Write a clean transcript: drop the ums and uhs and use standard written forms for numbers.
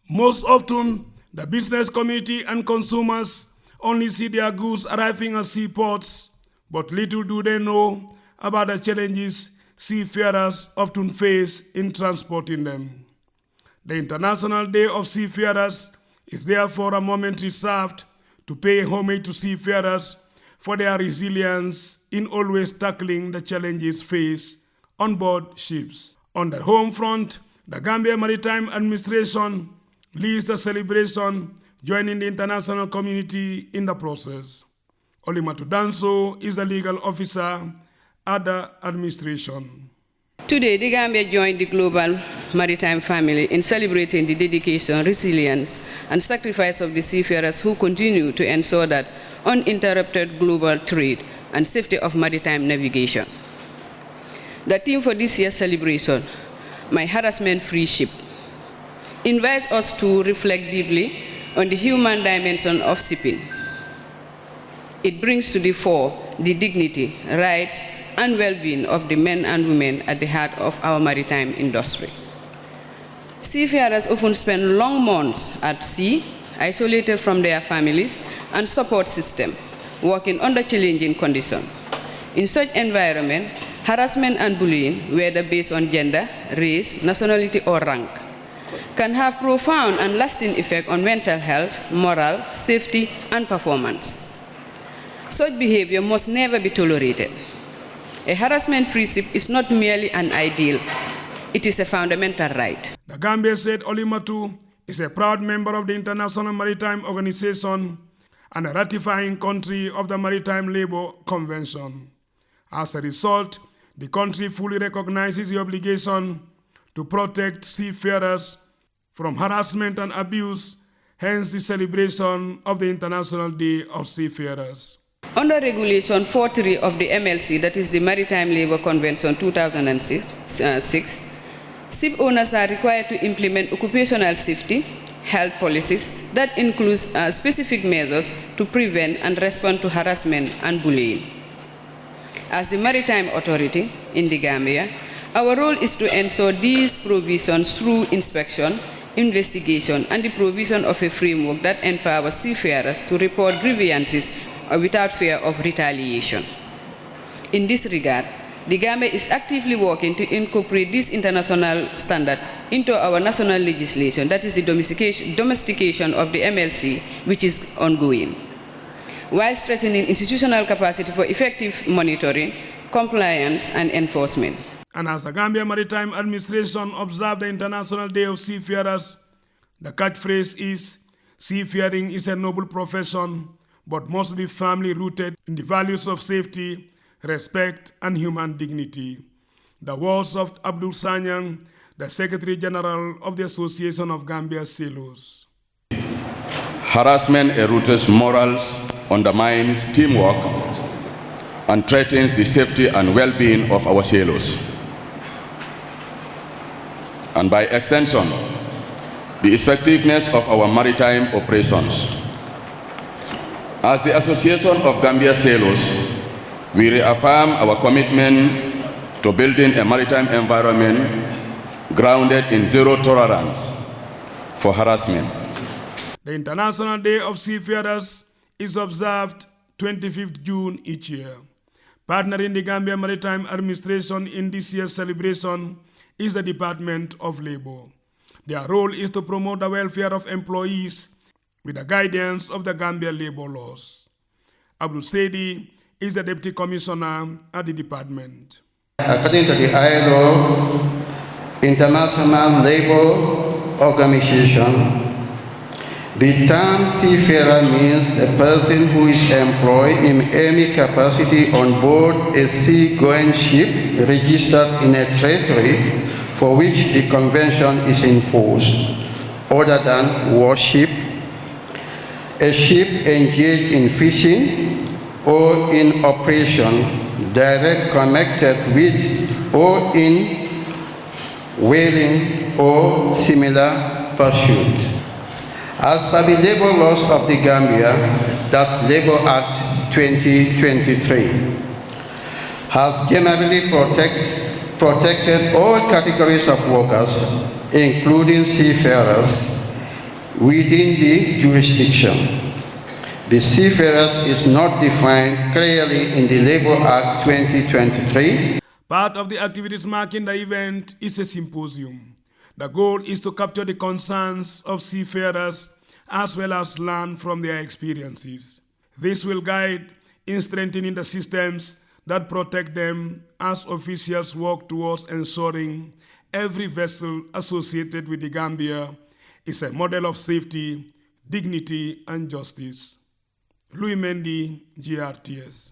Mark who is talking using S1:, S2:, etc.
S1: Most often, the business community and consumers only see their goods arriving at seaports, but little do they know about the challenges seafarers often face in transporting them. The International Day of Seafarers is therefore a moment reserved to pay homage to seafarers for their resilience in always tackling the challenges faced on board ships. On the home front, the Gambia Maritime Administration leads the celebration, joining the international community in the process. Olimatu Danso is the legal officer at the administration.
S2: Today, the Gambia joined the Global Maritime family in celebrating the dedication, resilience, and sacrifice of the seafarers who continue to ensure that uninterrupted global trade and safety of maritime navigation. The theme for this year's celebration, My Harassment-Free Ship, invites us to reflect deeply on the human dimension of shipping. It brings to the fore the dignity, rights, and well-being of the men and women at the heart of our maritime industry. Seafarers often spend long months at sea, isolated from their families and support system, working under challenging conditions. In such environment, harassment and bullying, whether based on gender, race, nationality, or rank, can have profound and lasting effect on mental health, moral, safety, and performance. Such behavior must never be tolerated. A harassment-free ship is not merely an ideal, it is a fundamental right.
S1: The Gambia said Olimatu is a proud member of the International Maritime Organization and a ratifying country of the Maritime Labour Convention. As a result, the country fully recognizes the obligation to protect seafarers from harassment and abuse, hence the celebration of the International Day of Seafarers.
S2: Under Regulation 43 of the MLC, that is the Maritime Labour Convention 2006, ship owners are required to implement occupational safety, health policies that include specific measures to prevent and respond to harassment and bullying. As the Maritime Authority in the Gambia, our role is to ensure these provisions through inspection, investigation, and the provision of a framework that empowers seafarers to report grievances without fear of retaliation. In this regard, the Gambia is actively working to incorporate this international standard into our national legislation, that is the domestication of the MLC, which is ongoing, while strengthening institutional capacity for effective monitoring, compliance, and enforcement.
S1: And as the Gambia Maritime Administration observed the International Day of Seafarers, the catchphrase is, "Seafaring is a noble profession, but must be firmly rooted in the values of safety, respect, and human dignity." The words of Abdul Sanyang, the Secretary General of the Association of Gambia Sailors.
S3: Harassment erodes morals, undermines teamwork, and threatens the safety and well-being of our sailors, and by extension, the effectiveness of our maritime operations. As the Association of Gambia Sailors, we reaffirm our commitment to building a maritime environment grounded in zero tolerance for harassment.
S1: The International Day of Seafarers is observed 25th June each year. Partnering the Gambia Maritime Administration in this year's celebration is the Department of Labor. Their role is to promote the welfare of employees with the guidance of the Gambia labor laws. Abdul Sedi is the Deputy Commissioner at the department.
S4: According to the ILO, International Labour Organization, the term seafarer means a person who is employed in any capacity on board a sea-going ship registered in a territory for which the convention is in force, other than warship, a ship engaged in fishing or in operation direct connected with or in whaling or similar pursuit. As per the labor laws of the Gambia, that's Labor Act 2023, has generally protected all categories of workers, including seafarers, within the jurisdiction. The seafarers is not defined clearly in the Labour Act 2023.
S1: Part of the activities marking the event is a symposium. The goal is to capture the concerns of seafarers as well as learn from their experiences. This will guide in strengthening the systems that protect them as officials work towards ensuring every vessel associated with the Gambia is a model of safety, dignity, and justice. Louis Mendy, GRTS.